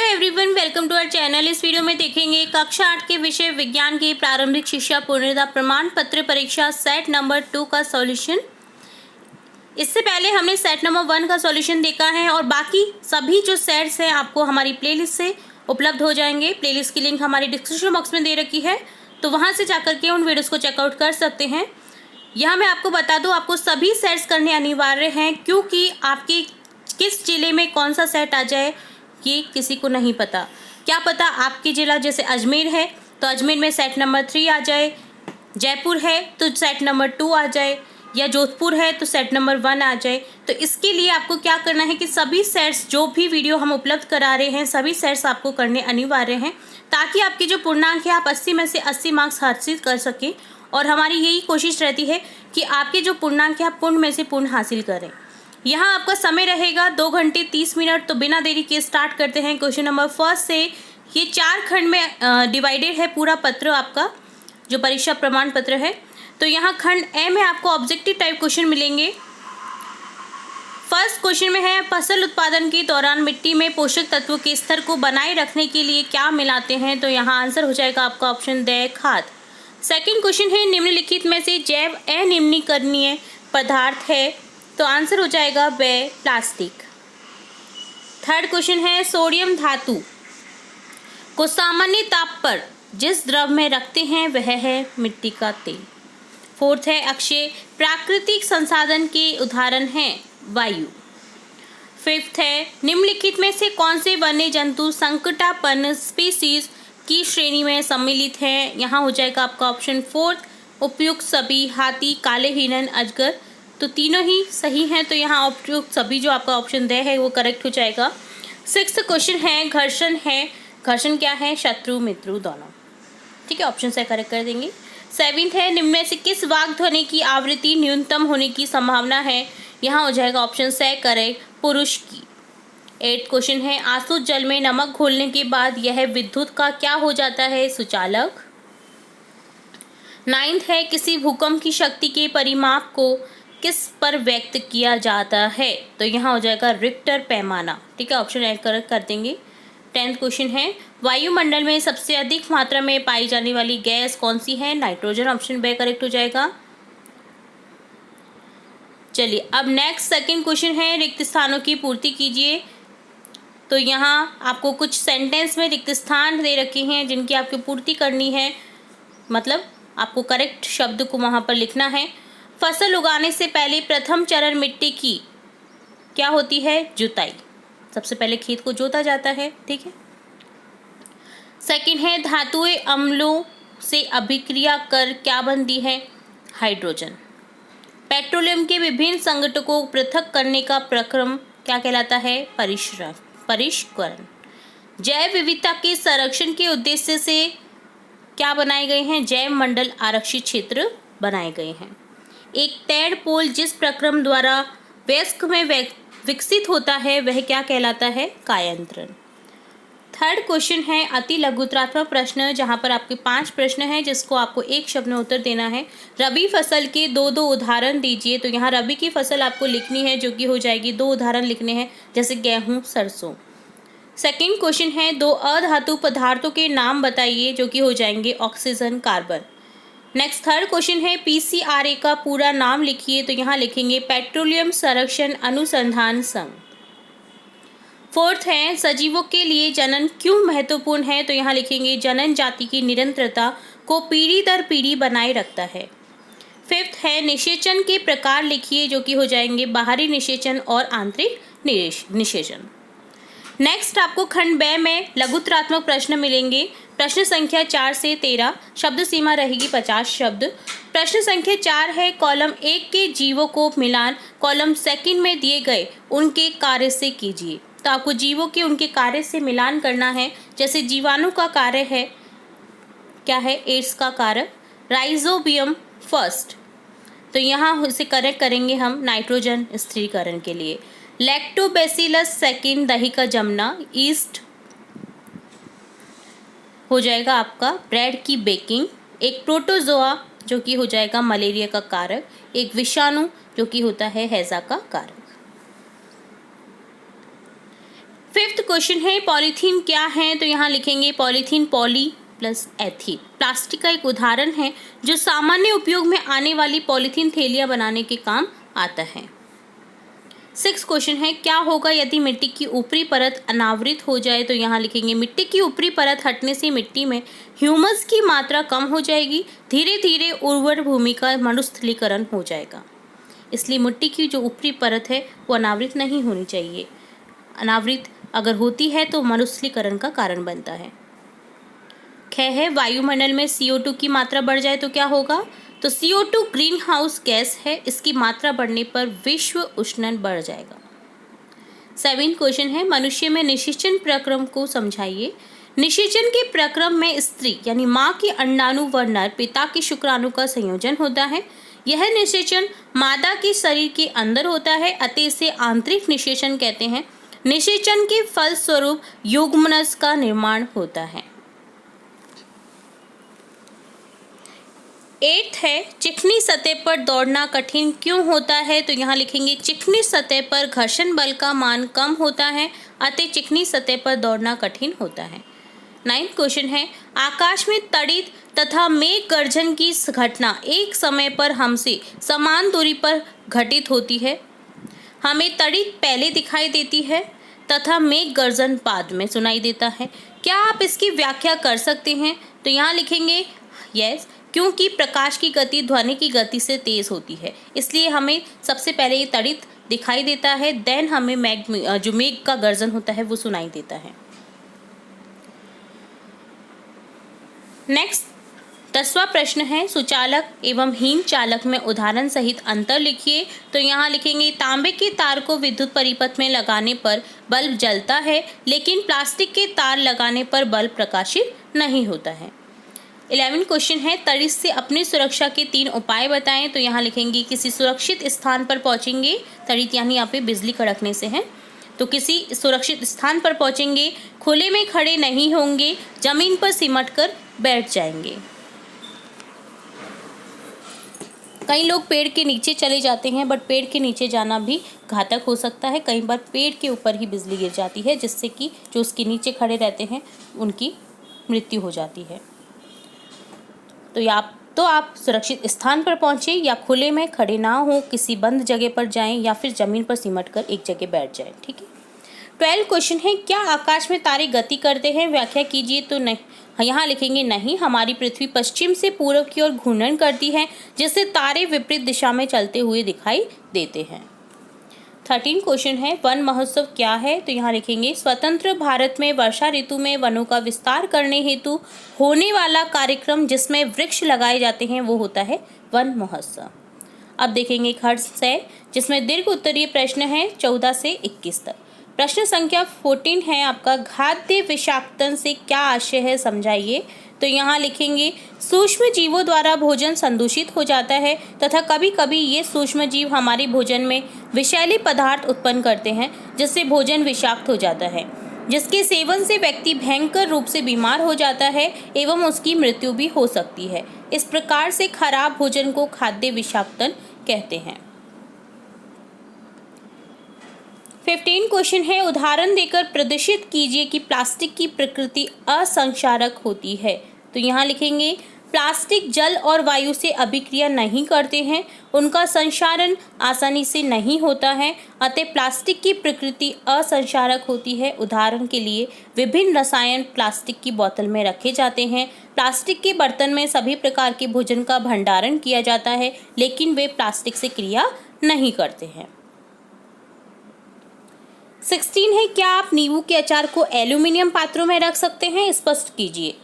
Everyone, welcome to our channel. इस video में देखेंगे कक्षा 8 के विषय विज्ञान की प्रारंभिक शिक्षा पूर्णता प्रमाण पत्र परीक्षा सेट नंबर 2 का सॉल्यूशन। इससे पहले हमने सेट नंबर 1 का सॉल्यूशन देखा है और बाकी सभी जो सेट्स हैं आपको हमारी प्लेलिस्ट से उपलब्ध हो जाएंगे। प्लेलिस्ट की लिंक हमारी डिस्क्रिप्शन बॉक्स में दे रखी है, तो वहाँ से जाकर के उन वीडियोज़ को चेकआउट कर सकते हैं। यहाँ मैं आपको बता दूँ, आपको सभी सेट्स करने अनिवार्य हैं, क्योंकि आपके किस जिले में कौन सा सेट आ जाए ये किसी को नहीं पता। क्या पता आपकी ज़िला जैसे अजमेर है तो अजमेर में सेट नंबर 3 आ जाए, जयपुर है तो सेट नंबर 2 आ जाए, या जोधपुर है तो सेट नंबर 1 आ जाए। तो इसके लिए आपको क्या करना है कि सभी सेट्स जो भी वीडियो हम उपलब्ध करा रहे हैं सभी सेट्स आपको करने अनिवार्य हैं, ताकि आपकी जो पूर्णांक है आप 80 में से 80 मार्क्स हासिल कर सकें। और हमारी यही कोशिश रहती है कि आपके जो पूर्णांक है आप पूर्ण में से पूर्ण हासिल करें। यहाँ आपका समय रहेगा 2 घंटे 30 मिनट। तो बिना देरी के स्टार्ट करते हैं क्वेश्चन नंबर फर्स्ट से। ये 4 खंड में डिवाइडेड है पूरा पत्र, आपका जो परीक्षा प्रमाण पत्र है। तो यहाँ खंड ए में आपको ऑब्जेक्टिव टाइप क्वेश्चन मिलेंगे। फर्स्ट क्वेश्चन में है, फसल उत्पादन के दौरान मिट्टी में पोषक तत्वों के स्तर को बनाए रखने के लिए क्या मिलाते हैं? तो यहाँ आंसर हो जाएगा आपका ऑप्शन द खाद। सेकेंड क्वेश्चन है, निम्नलिखित में से जैव अनिम्नीकरणीय पदार्थ है? तो आंसर हो जाएगा व प्लास्टिक। थर्ड क्वेश्चन है, सोडियम धातु को सामान्य ताप पर जिस द्रव में रखते हैं वह है मिट्टी का तेल। फोर्थ है, अक्षय प्राकृतिक संसाधन के उदाहरण हैं वायु। फिफ्थ है, निम्नलिखित में से कौन से वन्य जंतु संकटापन्न स्पीसीज की श्रेणी में सम्मिलित हैं? यहाँ हो जाएगा आपका ऑप्शन फोर्थ, उपयुक्त सभी, हाथी, काले हिरण, अजगर। तो तीनों ही सही हैं, तो यहाँ उपयुक्त सभी जो आपका ऑप्शन द है वो करेक्ट हो जाएगा। सिक्स्थ क्वेश्चन है, घर्षण है, घर्षण क्या है? शत्रु मित्र दोनों। ठीक है, ऑप्शन से करेक्ट कर देंगे। सेवेंथ है, निम्न में से किस वाग ध्वनि की आवृत्ति न्यूनतम होने की संभावना है? यहाँ हो जाएगा ऑप्शन से करेक्ट, पुरुष की। एट्थ क्वेश्चन है, आसुत जल में नमक घोलने के बाद यह विद्युत का क्या हो जाता है? सुचालक। नाइन्थ है, किसी भूकंप की शक्ति के परिमाप को किस पर व्यक्त किया जाता है? तो यहाँ हो जाएगा रिक्टर पैमाना। ठीक है, ऑप्शन ए करेक्ट कर देंगे। 10th क्वेश्चन है, वायुमंडल में सबसे अधिक मात्रा में पाई जाने वाली गैस कौन सी है? नाइट्रोजन। ऑप्शन बी करेक्ट हो जाएगा। चलिए अब नेक्स्ट सेकंड क्वेश्चन है, रिक्त स्थानों की पूर्ति कीजिए। तो यहाँ आपको कुछ सेंटेंस में रिक्त स्थान दे रखे हैं जिनकी आपको पूर्ति करनी है, मतलब आपको करेक्ट शब्द को वहाँ पर लिखना है। फसल उगाने से पहले प्रथम चरण मिट्टी की क्या होती है? जुताई। सबसे पहले खेत को जोता जाता है। ठीक है। सेकंड है, धातुएं अम्लों से अभिक्रिया कर क्या बनती है? हाइड्रोजन। पेट्रोलियम के विभिन्न संघटकों को पृथक करने का प्रक्रम क्या कहलाता है? परिष्करण। जैव विविधता के संरक्षण के उद्देश्य से क्या बनाए गए हैं? जैव मंडल आरक्षित क्षेत्र बनाए गए हैं। एक तैड़ पोल जिस प्रक्रम द्वारा वयस्क में विकसित होता है वह क्या कहलाता है? कायांतरण। थर्ड क्वेश्चन है, अति लघुत्रात्मक प्रश्न, जहां पर आपके 5 प्रश्न हैं जिसको आपको एक शब्द में उत्तर देना है। रबी फसल के 2 उदाहरण दीजिए। तो यहाँ रबी की फसल आपको लिखनी है जो कि हो जाएगी, 2 उदाहरण लिखने हैं, जैसे गेहूं, सरसों। सेकंड क्वेश्चन है, 2 अधातु पदार्थों के नाम बताइए, जो कि हो जाएंगे oxygen, carbon. Next third question है, पीसीआरए का पूरा नाम लिखिए। तो यहाँ लिखेंगे पेट्रोलियम संरक्षण अनुसंधान संघ। फोर्थ है, सजीवों के लिए जनन क्यों महत्वपूर्ण है? तो यहाँ लिखेंगे जनन जाति की निरंतरता को पीढ़ी दर पीढ़ी बनाए रखता है। फिफ्थ है, निषेचन के प्रकार लिखिए, जो कि हो जाएंगे बाहरी निषेचन और आंतरिक निषेचन। नेक्स्ट आपको खंड बे में लघुत्रात्मक प्रश्न मिलेंगे। प्रश्न संख्या 4 से 13, शब्द सीमा रहेगी 50 शब्द। प्रश्न संख्या 4 है, कॉलम 1 के जीवों को मिलान कॉलम सेकंड में दिए गए उनके कार्य से कीजिए। तो आपको जीवों के उनके कार्य से मिलान करना है। जैसे जीवाणु का कार्य है क्या है? एड्स का कार्य। राइजोबियम फर्स्ट, तो यहाँ इसे करेक्ट करेंगे हम नाइट्रोजन स्थिरीकरण के लिए। लैक्टोबैसिलस सेकंड, दही का जमना। ईस्ट हो जाएगा आपका ब्रेड की बेकिंग। एक प्रोटोजोआ जो कि हो जाएगा मलेरिया का कारक। एक विषाणु जो कि होता है हैजा का कारक। 5th क्वेश्चन है पॉलीथीन क्या है, तो यहाँ लिखेंगे polythene poly plus ethene plastic का एक उदाहरण है जो सामान्य उपयोग में आने वाली पॉलीथीन थैलियाँ बनाने के काम आता है। 6th क्वेश्चन है क्या होगा यदि मिट्टी की ऊपरी परत अनावृत हो जाए, तो यहाँ लिखेंगे मिट्टी की ऊपरी परत हटने से मिट्टी में ह्यूमस की मात्रा कम हो जाएगी, धीरे धीरे उर्वर भूमि का मरुस्थलीकरण हो जाएगा। इसलिए मिट्टी की जो ऊपरी परत है वो अनावृत नहीं होनी चाहिए, अनावृत अगर होती है तो मरुस्थलीकरण का कारण बनता है। 6 है वायुमंडल में CO2 की मात्रा बढ़ जाए तो क्या होगा, तो CO2 ग्रीन हाउस गैस है, इसकी मात्रा बढ़ने पर विश्व उष्णन बढ़ जाएगा। 7 क्वेश्चन है मनुष्य में निषेचन प्रक्रम को समझाइए। निषेचन के प्रक्रम में स्त्री यानी माँ के अंडाणु व नर पिता के शुक्राणु का संयोजन होता है। यह निषेचन मादा के शरीर के अंदर होता है, अतः इसे आंतरिक निषेचन कहते हैं। निषेचन के फलस्वरूप युग्मनस का निर्माण होता है। 8 है चिकनी सतह पर दौड़ना कठिन क्यों होता है, तो यहाँ लिखेंगे चिकनी सतह पर घर्षण बल का मान कम होता है, अतः चिकनी सतह पर दौड़ना कठिन होता है। 9 क्वेश्चन है आकाश में तड़ित तथा मेघ गर्जन की घटना एक समय पर हमसे समान दूरी पर घटित होती है। हमें तड़ित पहले दिखाई देती है तथा मेघ गर्जन बाद में सुनाई देता है। क्या आप इसकी व्याख्या कर सकते हैं, तो यहाँ लिखेंगे यस, क्योंकि प्रकाश की गति ध्वनि की गति से तेज होती है, इसलिए हमें सबसे पहले ये तड़ित दिखाई देता है, देन हमें जो मेघ का गर्जन होता है वो सुनाई देता है। नेक्स्ट 10वां प्रश्न है सुचालक एवं हीन चालक में उदाहरण सहित अंतर लिखिए। तो यहाँ लिखेंगे तांबे के तार को विद्युत परिपथ में लगाने पर बल्ब जलता है, लेकिन प्लास्टिक के तार लगाने पर बल्ब प्रकाशित नहीं होता है। 11 क्वेश्चन है तड़ित से अपनी सुरक्षा के 3 उपाय बताएं। तो यहाँ लिखेंगे किसी सुरक्षित स्थान पर पहुँचेंगे, तड़ित यानी यहाँ पे बिजली कड़कने से है, तो किसी सुरक्षित स्थान पर पहुँचेंगे, खुले में खड़े नहीं होंगे, जमीन पर सिमट कर बैठ जाएंगे। कई लोग पेड़ के नीचे चले जाते हैं, बट पेड़ के नीचे जाना भी घातक हो सकता है। कई बार पेड़ के ऊपर ही बिजली गिर जाती है, जिससे कि जो उसके नीचे खड़े रहते हैं उनकी मृत्यु हो जाती है। तो आप सुरक्षित स्थान पर पहुँचें या खुले में खड़े ना हो, किसी बंद जगह पर जाएं या फिर ज़मीन पर सिमट कर एक जगह बैठ जाएं। ठीक है। 12 क्वेश्चन है क्या आकाश में तारे गति करते हैं, व्याख्या कीजिए। तो नहीं, यहाँ लिखेंगे नहीं, हमारी पृथ्वी पश्चिम से पूर्व की ओर घूर्णन करती है, जिससे तारे विपरीत दिशा में चलते हुए दिखाई देते हैं। 13 क्वेश्चन है वन महोत्सव क्या है। तो यहाँ लिखेंगे स्वतंत्र भारत में वर्षा ऋतु में वनों का विस्तार करने हेतु होने वाला कार्यक्रम जिसमें वृक्ष लगाए जाते हैं वो होता है वन महोत्सव। अब देखेंगे एक हर्ष है जिसमें दीर्घ उत्तरीय प्रश्न है 14 से 21 तक। प्रश्न संख्या 14 है आपका खाद्य विषाक्तन से क्या आशय है, समझाइए। तो यहाँ लिखेंगे सूक्ष्म जीवों द्वारा भोजन संदूषित हो जाता है तथा कभी कभी ये सूक्ष्म जीव हमारे भोजन में विषैले पदार्थ उत्पन्न करते हैं, जिससे भोजन विषाक्त हो जाता है, जिसके सेवन से व्यक्ति भयंकर रूप से बीमार हो जाता है एवं उसकी मृत्यु भी हो सकती है। इस प्रकार से खराब भोजन को खाद्य विषाक्तन कहते हैं। 15 क्वेश्चन है उदाहरण देकर प्रदर्शित कीजिए कि प्लास्टिक की प्रकृति असंक्षारक होती है। तो यहाँ लिखेंगे प्लास्टिक जल और वायु से अभिक्रिया नहीं करते हैं, उनका संक्षारण आसानी से नहीं होता है, अतः प्लास्टिक की प्रकृति असंक्षारक होती है। उदाहरण के लिए विभिन्न रसायन प्लास्टिक की बोतल में रखे जाते हैं। प्लास्टिक के बर्तन में सभी प्रकार के भोजन का भंडारण किया जाता है, लेकिन वे प्लास्टिक से क्रिया नहीं करते हैं। 16 है क्या आप नींबू के अचार को एल्यूमिनियम पात्रों में रख सकते हैं, स्पष्ट कीजिए।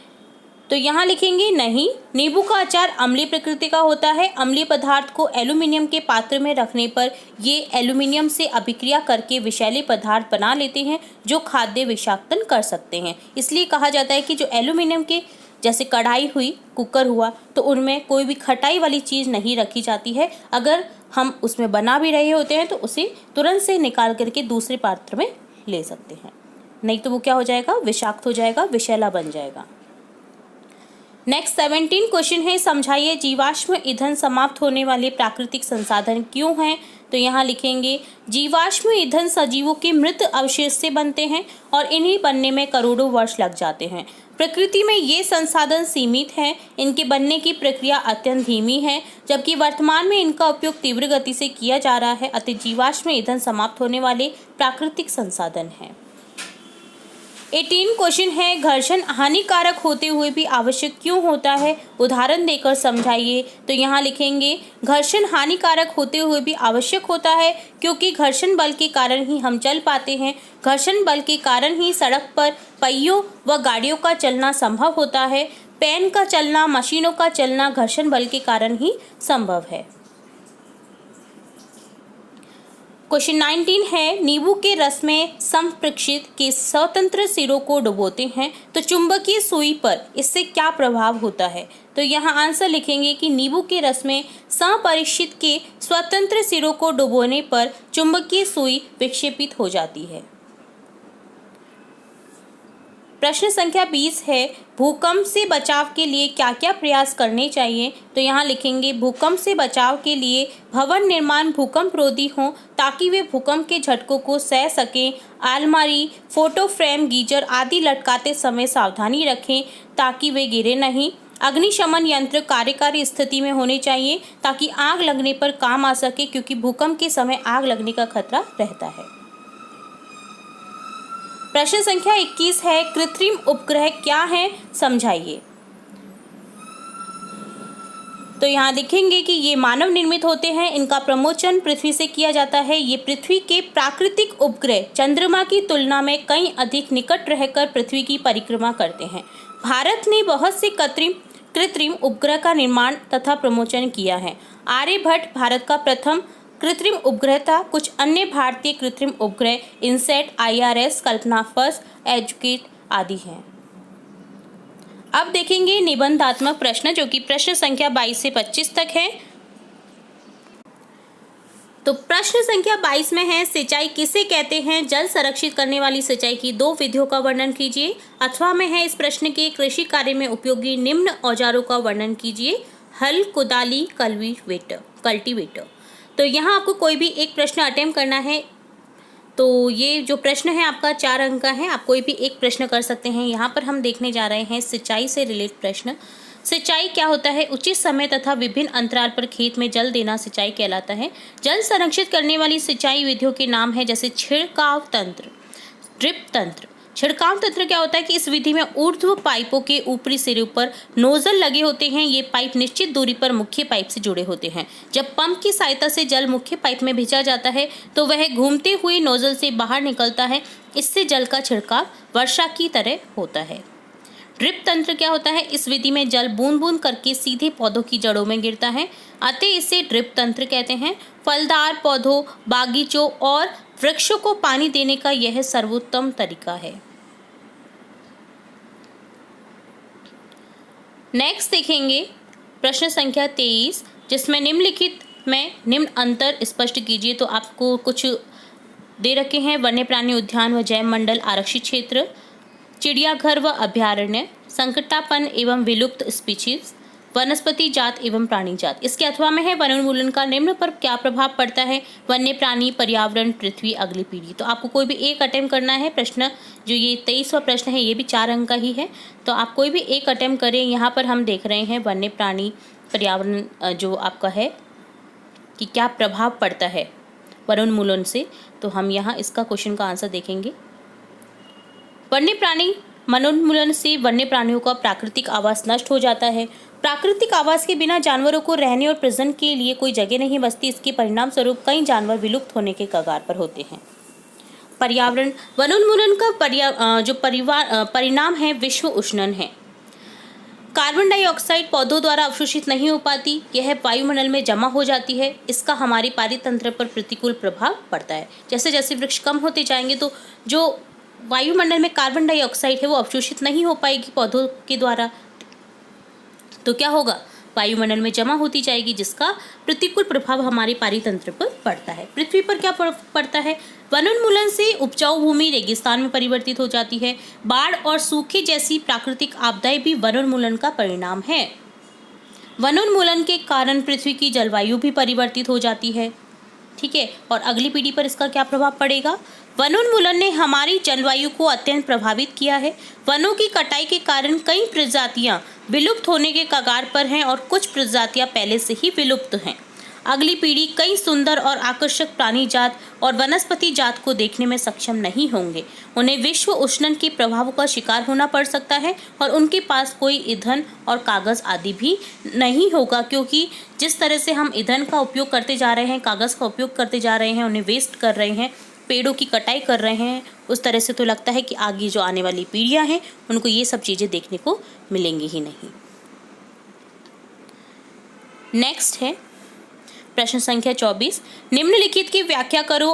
तो यहाँ लिखेंगे नहीं, नींबू का अचार अम्लीय प्रकृति का होता है। अम्लीय पदार्थ को एल्यूमिनियम के पात्र में रखने पर ये एल्यूमिनियम से अभिक्रिया करके विषैले पदार्थ बना लेते हैं जो खाद्य विषाक्तन कर सकते हैं। इसलिए कहा जाता है कि जो एल्यूमिनियम के जैसे कढ़ाई हुई, कुकर हुआ, तो उनमें कोई भी खटाई वाली चीज़ नहीं रखी जाती है। अगर हम उसमें बना भी रहे होते हैं तो उसे तुरंत से निकाल करके दूसरे पात्र में ले सकते हैं, नहीं तो वो क्या हो जाएगा, विषाक्त हो जाएगा, विषैला बन जाएगा। नेक्स्ट 17 क्वेश्चन है समझाइए जीवाश्म ईंधन समाप्त होने वाले प्राकृतिक संसाधन क्यों हैं। तो यहाँ लिखेंगे जीवाश्म ईंधन सजीवों के मृत अवशेष से बनते हैं और इन्हें बनने में करोड़ों वर्ष लग जाते हैं। प्रकृति में ये संसाधन सीमित हैं, इनके बनने की प्रक्रिया अत्यंत धीमी है, जबकि वर्तमान में इनका उपयोग तीव्र गति से किया जा रहा है। अतः जीवाश्म ईंधन समाप्त होने वाले प्राकृतिक संसाधन हैं। 18 क्वेश्चन है, घर्षण हानिकारक होते हुए भी आवश्यक क्यों होता है, उदाहरण देकर समझाइए। तो यहाँ लिखेंगे घर्षण हानिकारक होते हुए भी आवश्यक होता है क्योंकि घर्षण बल के कारण ही हम चल पाते हैं। घर्षण बल के कारण ही सड़क पर पहियों व गाड़ियों का चलना संभव होता है। पेन का चलना, मशीनों का चलना घर्षण बल के कारण ही संभव है। क्वेश्चन 19 है, नींबू के रस में संप्रेक्षित के स्वतंत्र सिरों को डुबोते हैं तो चुंबकीय सुई पर इससे क्या प्रभाव होता है। तो यहाँ आंसर लिखेंगे कि नींबू के रस में संप्रेक्षित के स्वतंत्र सिरों को डुबोने पर चुंबकीय सुई विक्षेपित हो जाती है। प्रश्न संख्या 20 है, भूकंप से बचाव के लिए क्या क्या प्रयास करने चाहिए। तो यहाँ लिखेंगे भूकंप से बचाव के लिए भवन निर्माण भूकंप रोधी हो ताकि वे भूकंप के झटकों को सह सकें। अलमारी, फोटो फ्रेम, गीजर आदि लटकाते समय सावधानी रखें ताकि वे गिरे नहीं। अग्निशमन यंत्र कार्यकारी स्थिति में होने चाहिए ताकि आग लगने पर काम आ सके, क्योंकि भूकंप के समय आग लगने का खतरा रहता है। प्रश्न संख्या 21 है, कृत्रिम उपग्रह क्या है, समझाइए। तो यहाँ लिखेंगे कि ये मानव निर्मित होते हैं, इनका प्रमोचन पृथ्वी से किया जाता है। ये पृथ्वी के प्राकृतिक उपग्रह चंद्रमा की तुलना में कहीं अधिक निकट रहकर पृथ्वी की परिक्रमा करते हैं। भारत ने बहुत से कृत्रिम उपग्रह का निर्माण तथा प्रमोचन किया है। आर्यभट्ट भारत का प्रथम कृत्रिम उपग्रह था। कुछ अन्य भारतीय कृत्रिम उपग्रह इनसेट, IRS, कल्पना फर्स्ट, एजुकेट आदि हैं। अब देखेंगे निबंधात्मक प्रश्न, जो कि प्रश्न संख्या 22 से 25 तक है। तो प्रश्न संख्या 22 में है, सिंचाई किसे कहते हैं, जल संरक्षित करने वाली सिंचाई की 2 विधियों का वर्णन कीजिए। अथवा में है इस प्रश्न के कृषि कार्य में उपयोगी निम्न औजारों का वर्णन कीजिए। हल, कुदाली, कल्टीवेटर। तो यहाँ आपको कोई भी एक प्रश्न अटेम्प्ट करना है। तो ये जो प्रश्न है आपका 4 अंक का है, आप कोई भी एक प्रश्न कर सकते हैं। यहाँ पर हम देखने जा रहे हैं सिंचाई से रिलेटेड प्रश्न। सिंचाई क्या होता है, उचित समय तथा विभिन्न अंतराल पर खेत में जल देना सिंचाई कहलाता है। जल संरक्षित करने वाली सिंचाई विधियों के नाम है जैसे छिड़काव तंत्र, ड्रिप तंत्र। छिड़काव तंत्र क्या होता है कि इस विधि में ऊर्ध्व पाइपों के ऊपरी सिरे पर नोजल लगे होते हैं। ये पाइप निश्चित दूरी पर मुख्य पाइप से जुड़े होते हैं। जब पंप की सहायता से जल मुख्य पाइप में भेजा जाता है तो वह घूमते हुए नोजल से बाहर निकलता है। इससे जल का छिड़काव वर्षा की तरह होता है। ड्रिप तंत्र क्या होता है, इस विधि में जल बूंद बूंद करके सीधे पौधों की जड़ों में गिरता है, अतः इसे ड्रिप तंत्र कहते हैं। फलदार पौधों, बागीचों और वृक्षों को पानी देने का यह सर्वोत्तम तरीका है। नेक्स्ट देखेंगे प्रश्न संख्या 23, जिसमें निम्नलिखित में निम्न अंतर स्पष्ट कीजिए। तो आपको कुछ दे रखे हैं, वन्य प्राणी उद्यान व जैव मंडल आरक्षित क्षेत्र, चिड़ियाघर व अभ्यारण्य, संकटापन्न एवं विलुप्त स्पीशीज, वनस्पति जात एवं प्राणी जात। इसके अथवा में है वनोन्मूलन का निम्न पर क्या प्रभाव पड़ता है, वन्य प्राणी, पर्यावरण, पृथ्वी, अगली पीढ़ी। तो आपको कोई भी एक अटेम्प्ट करना है। प्रश्न जो ये 23वां प्रश्न है ये भी 4 अंक का ही है, तो आप कोई भी एक अटेम्प्ट करें। यहाँ पर हम देख रहे हैं वन्य प्राणी, पर्यावरण जो आपका है कि क्या प्रभाव पड़ता है वनोन्मूलन से, तो हम यहाँ इसका क्वेश्चन का आंसर देखेंगे। वन्य प्राणी वनोन्मूलन से वन्य प्राणियों का प्राकृतिक आवास नष्ट हो जाता है। प्राकृतिक आवास के बिना जानवरों को रहने और प्रजनन के लिए कोई जगह नहीं बचती। इसके परिणाम स्वरूप कई जानवर विलुप्त होने के कगार पर होते हैं। पर्यावरण वनोन्मूलन का परिणाम है विश्व उष्णन है। कार्बन डाइऑक्साइड पौधों द्वारा अवशोषित नहीं हो पाती, यह वायुमंडल में जमा हो जाती है। इसका हमारे पारितंत्र पर प्रतिकूल प्रभाव पड़ता है। जैसे जैसे वृक्ष कम होते जाएंगे तो जो वायुमंडल में कार्बन डाइऑक्साइड है वो अवशोषित नहीं हो पाएगी पौधों के द्वारा, तो क्या होगा, वायुमंडल में जमा होती जाएगी, जिसका प्रतिकूल प्रभाव हमारे पारितंत्र पर पड़ता है। पृथ्वी पर क्या पड़ता है, वनोन्मूलन से उपजाऊ भूमि रेगिस्तान में परिवर्तित हो जाती है। बाढ़ और सूखे जैसी प्राकृतिक आपदाएं भी वनोन्मूलन का परिणाम है। वनोन्मूलन के कारण पृथ्वी की जलवायु भी परिवर्तित हो जाती है। ठीक है। और अगली पीढ़ी पर इसका क्या प्रभाव पड़ेगा? वनोन्मूलन ने हमारी जलवायु को अत्यंत प्रभावित किया है। वनों की कटाई के कारण कई प्रजातियां विलुप्त होने के कगार पर हैं और कुछ प्रजातियां पहले से ही विलुप्त हैं। अगली पीढ़ी कई सुंदर और आकर्षक प्राणी जात और वनस्पति जात को देखने में सक्षम नहीं होंगे। उन्हें विश्व उष्णन के प्रभावों का शिकार होना पड़ सकता है और उनके पास कोई ईंधन और कागज़ आदि भी नहीं होगा, क्योंकि जिस तरह से हम ईंधन का उपयोग करते जा रहे हैं, कागज़ का उपयोग करते जा रहे हैं, उन्हें वेस्ट कर रहे हैं, पेड़ों की कटाई कर रहे हैं, उस तरह से तो लगता है कि आगे जो आने वाली पीढ़ियां हैं उनको ये सब चीज़ें देखने को मिलेंगी ही नहीं। नेक्स्ट है प्रश्न संख्या 24। निम्नलिखित की व्याख्या करो।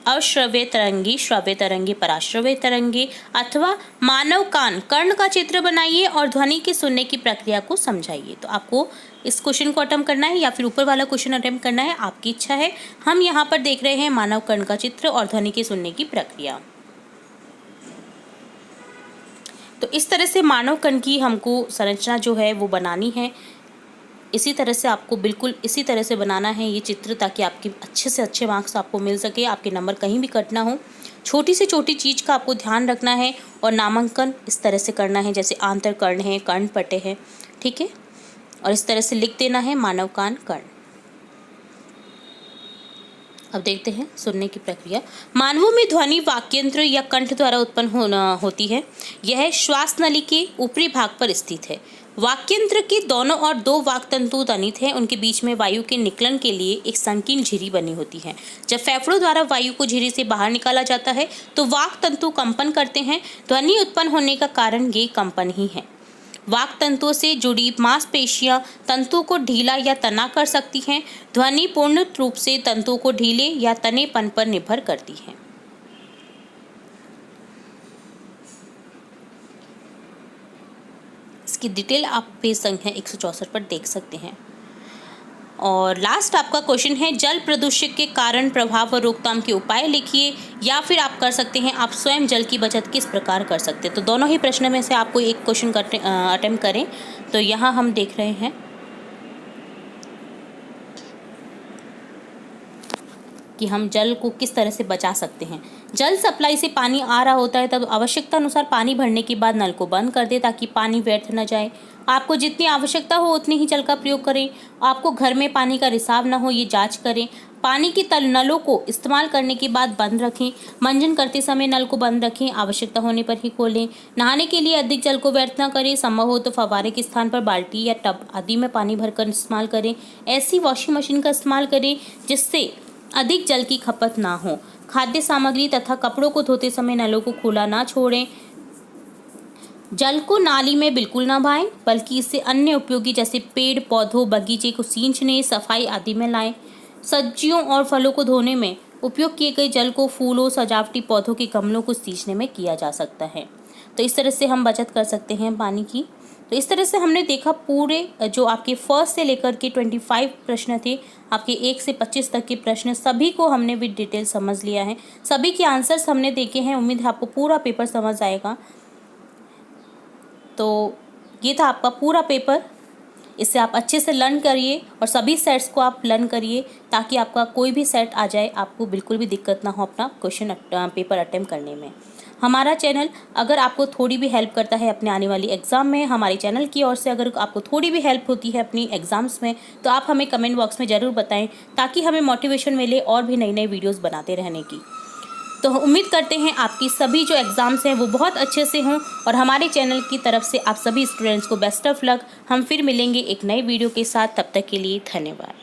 अश्रव्य तरंगी, श्रव्य तरंगी, पराश्रव्य तरंगी अथवा मानव कान, कर्ण का चित्र बनाइए और ध्वनि की सुनने की प्रक्रिया को समझाइए। तो आपको इस क्वेश्चन को अटेम्प्ट करना है या फिर ऊपर वाला क्वेश्चन अटेम्प्ट करना है, आपकी इच्छा है। हम यहाँ पर देख रहे हैं मानव कर्ण का चित्र और ध्वनि की सुनने की प्रक्रिया। तो इस तरह से मानव कर्ण की हमको संरचना जो है वो बनानी है। इसी तरह से आपको बिल्कुल इसी तरह से बनाना है ये चित्र, ताकि आपके अच्छे से अच्छे मार्क्स आपको मिल सके, आपके नंबर कहीं भी कट ना हो। छोटी से छोटी चीज़ का आपको ध्यान रखना है और नामांकन इस तरह से करना है जैसे आंतर कर्ण है, कर्ण पटे हैं, ठीक है। और इस तरह से लिख देना है मानव कान कर्ण। अब देखते हैं सुनने की प्रक्रिया। मानवों में ध्वनि वाक्यंत्र या कंठ द्वारा उत्पन्न होती है। यह श्वास नली के ऊपरी भाग पर स्थित है। वाक्यंत्र के दोनों ओर दो वाक तंतु तनित हैं, उनके बीच में वायु के निकलन के लिए एक संकीर्ण झिरी बनी होती है। जब फेफड़ों द्वारा वायु को झिरी से बाहर निकाला जाता है तो वाक तंतु कंपन करते हैं। ध्वनि उत्पन्न होने का कारण ये कंपन ही है। वाक तंतुओं से जुड़ी मांसपेशियां तंतुओं को ढीला या तना कर सकती हैं। ध्वनि पूर्ण रूप से तंतुओं को ढीले या तनेपन पर निर्भर करती है। इसकी डिटेल आप पेज संख्या 164 पर देख सकते हैं। और लास्ट आपका क्वेश्चन है जल प्रदूषण के कारण प्रभाव और रोकथाम के उपाय लिखिए, या फिर आप कर सकते हैं आप स्वयं जल की बचत किस प्रकार कर सकते हैं। तो दोनों ही प्रश्न में से आपको एक क्वेश्चन अटेम्प्ट करें। तो यहाँ हम देख रहे हैं कि हम जल को किस तरह से बचा सकते हैं। जल सप्लाई से पानी आ रहा होता है तब आवश्यकता अनुसार पानी भरने के बाद नल को बंद कर दें ताकि पानी व्यर्थ न जाए। आपको जितनी आवश्यकता हो उतनी ही जल का प्रयोग करें। आपको घर में पानी का रिसाव न हो ये जांच करें। पानी के नलों को इस्तेमाल करने के बाद बंद रखें। मंजन करते समय नल को बंद रखें, आवश्यकता होने पर ही खोलें। नहाने के लिए अधिक जल को व्यर्थ न करें। संभव हो तो फव्वारे के स्थान पर बाल्टी या टब आदि में पानी भरकर इस्तेमाल करें। ऐसी वॉशिंग मशीन का इस्तेमाल करें जिससे अधिक जल की खपत ना हो। खाद्य सामग्री तथा कपड़ों को धोते समय नलों को खुला ना छोड़ें। जल को नाली में बिल्कुल ना बहाएं, बल्कि इससे अन्य उपयोगी जैसे पेड़ पौधों, बगीचे को सींचने, सफाई आदि में लाएं। सब्जियों और फलों को धोने में उपयोग किए गए जल को फूलों, सजावटी पौधों के गमलों को सींचने में किया जा सकता है। तो इस तरह से हम बचत कर सकते हैं पानी की। तो इस तरह से हमने देखा पूरे जो आपके फर्स्ट से लेकर के 25 प्रश्न थे, आपके 1 से 25 तक के प्रश्न सभी को हमने विद डिटेल समझ लिया है। सभी के आंसर्स हमने देखे हैं। उम्मीद है आपको पूरा पेपर समझ आएगा। तो ये था आपका पूरा पेपर। इससे आप अच्छे से लर्न करिए और सभी सेट्स को आप लर्न करिए ताकि आपका कोई भी सेट आ जाए आपको बिल्कुल भी दिक्कत ना हो अपना क्वेश्चन पेपर अटेम्प्ट करने में। हमारा चैनल अगर आपको थोड़ी भी हेल्प करता है अपने आने वाली एग्ज़ाम में, हमारे चैनल की ओर से अगर आपको थोड़ी भी हेल्प होती है अपनी एग्ज़ाम्स में, तो आप हमें कमेंट बॉक्स में ज़रूर बताएं ताकि हमें मोटिवेशन मिले और भी नई नई वीडियोस बनाते रहने की। तो उम्मीद करते हैं आपकी सभी जो एग्ज़ाम्स हैं वो बहुत अच्छे से हों और हमारे चैनल की तरफ से आप सभी स्टूडेंट्स को बेस्ट ऑफ लक। हम फिर मिलेंगे एक नई वीडियो के साथ, तब तक के लिए धन्यवाद।